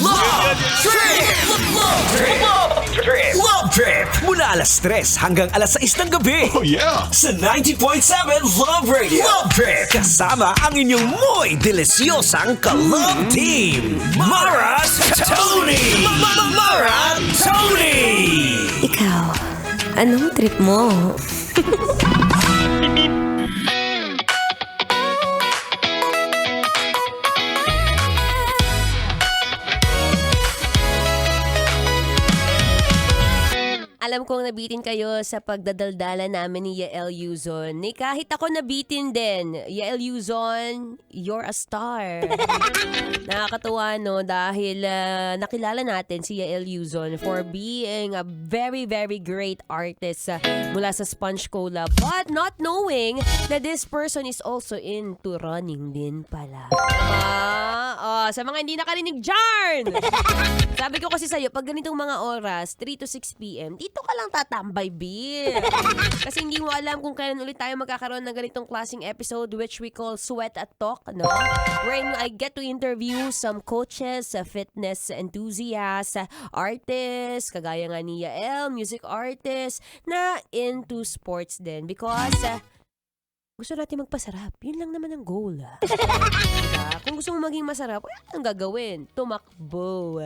Love Trip! Love Trip! Love Trip! Mula alas 3 hanggang alas 6 ng gabi. Oh yeah! Sa 90.7 Love Radio. Love Trip! Kasama ang inyong muy delisyosang ka-love team. Mara Tony! Mara Tony! Ikaw, anong trip mo? Alam kong nabitin kayo sa pagdadaldala namin ni Yael Yuzon. Kahit ako nabitin din. Yael Yuzon, you're a star. Nakakatuwa, no? Dahil nakilala natin si Yael Yuzon for being a very, very great artist mula sa Sponge Cola. But not knowing na this person is also into running din pala. Sa mga hindi nakarinig dyan! Sabi ko kasi sa'yo, pag ganitong mga oras, 3 to 6 p.m., dito ka lang tatambay, Bill. Kasi hindi mo alam kung kailan ulit tayo magkakaroon ng ganitong klaseng episode which we call Sweat at Talk, no? Wherein I get to interview some coaches, fitness enthusiasts, artists, kagaya nga ni Yael, music artists, na into sports din. Because gusto natin magpasarap. Yun lang naman ang goal. Diba? Kung gusto mo maging masarap, wala kang gagawin. Tumakbo.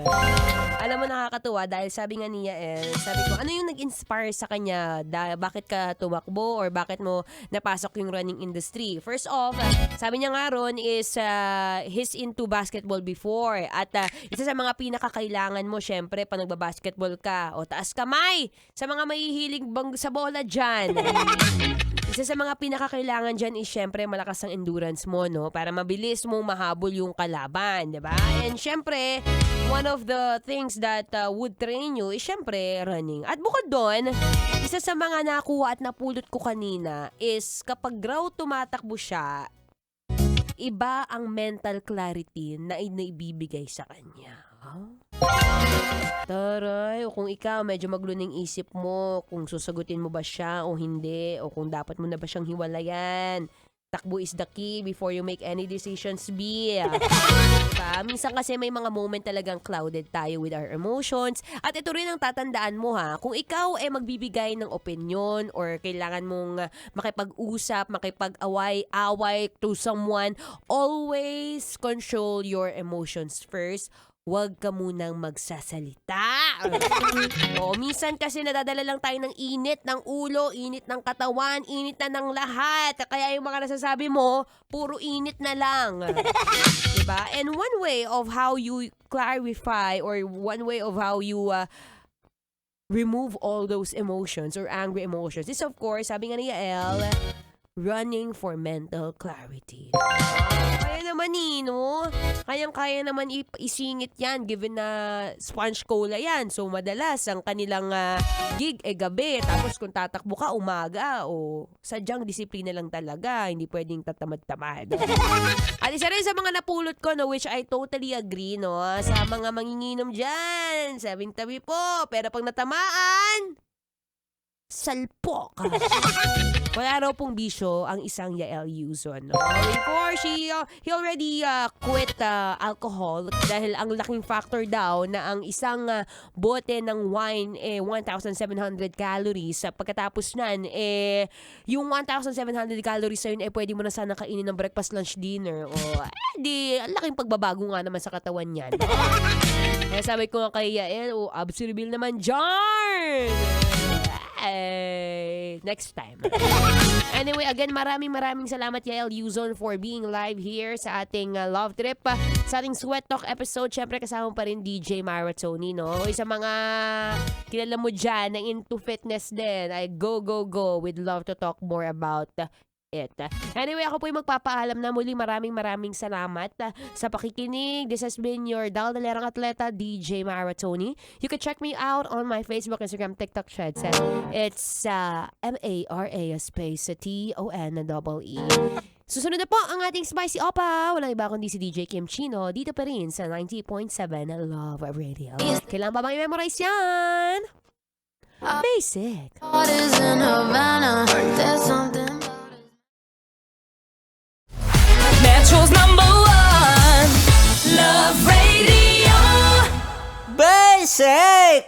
Alam mo, nakakatuwa dahil sabi nga ni Yael, sabi ko, ano yung nag-inspire sa kanya? Bakit ka tumakbo or bakit mo napasok yung running industry? First off, sabi niya nga ron is he's into basketball before. At isa sa mga pinakakailangan mo, syempre, pag nagbabasketball ka, o taas kamay sa mga mahihilig sa bola dyan. Isa sa mga pinakakailangan dyan is syempre malakas ang endurance mo, no? Para mabilis mong mahabol yung kalaban, di ba? And syempre, one of the things that would train you is syempre running. At bukod doon, isa sa mga nakuha at napulot ko kanina is kapag raw tumatakbo siya, iba ang mental clarity na naibibigay sa kanya. Taray, o kung ikaw medyo magluning isip mo kung susagutin mo ba siya o hindi, o kung dapat mo na ba siyang hiwalayan. Takbo is the key before you make any decisions, B. Minsan kasi may mga moment talagang clouded tayo with our emotions. At ito rin ang tatandaan mo, ha. Kung ikaw ay magbibigay ng opinion or kailangan mong makipag-usap, makipag-away to someone, always control your emotions first. Huwag ka munang magsasalita. Minsan kasi nadadala lang tayo ng init ng ulo, init ng katawan, init na ng lahat. Kaya yung mga nasasabi mo, puro init na lang. Diba? And one way of how you clarify or one way of how you remove all those emotions or angry emotions is of course, sabi nga ni Yael, running for mental clarity. Kaya naman no? Kayang-kaya naman isingit yan given na Sponge Cola yan. So madalas ang kanilang gig gabi. Tapos kung tatakbo ka umaga o sadyang disiplina lang talaga. Hindi pwedeng tatamad-tamad. At isa rin sa mga napulot ko, no, which I totally agree, no, sa mga manginginom dyan. Sabing tabi po. Pero pag natamaan, salpok. Wala raw pong bisyo ang isang Yael Yuzon. Before he already quit alcohol dahil ang laking factor daw na ang isang bote ng wine 1,700 calories. Pagkatapos nan, yung 1,700 calories na yun, pwede mo na sana kainin ng breakfast, lunch, dinner. Ang laking pagbabago nga naman sa katawan yan. Kaya sabi ko nga kay Yael, absurbil naman dyan! Next time. Anyway, again, maraming salamat Yael Yuzon for being live here sa ating Love Trip. Sa ating Sweat Talk episode, syempre kasama pa rin DJ Mara Tony, no? Isa mga kilala mo dyan na into fitness din. Ay go we'd love to talk more about it. Anyway, ako po yung magpapaalam na muli. Maraming salamat sa pakikinig. This has been your daldalerang atleta, DJ Mara Tony. You can check me out on my Facebook, Instagram, TikTok, threads. It's MARA space TONEE. Susunod na po ang ating Spicy Opa. Walang iba kundi si DJ Kim Chino. Dito pa rin sa 90.7 Love Radio. Kailangan pa bang i-memorize yan? Basic. Metro's #1 Love Radio. sake!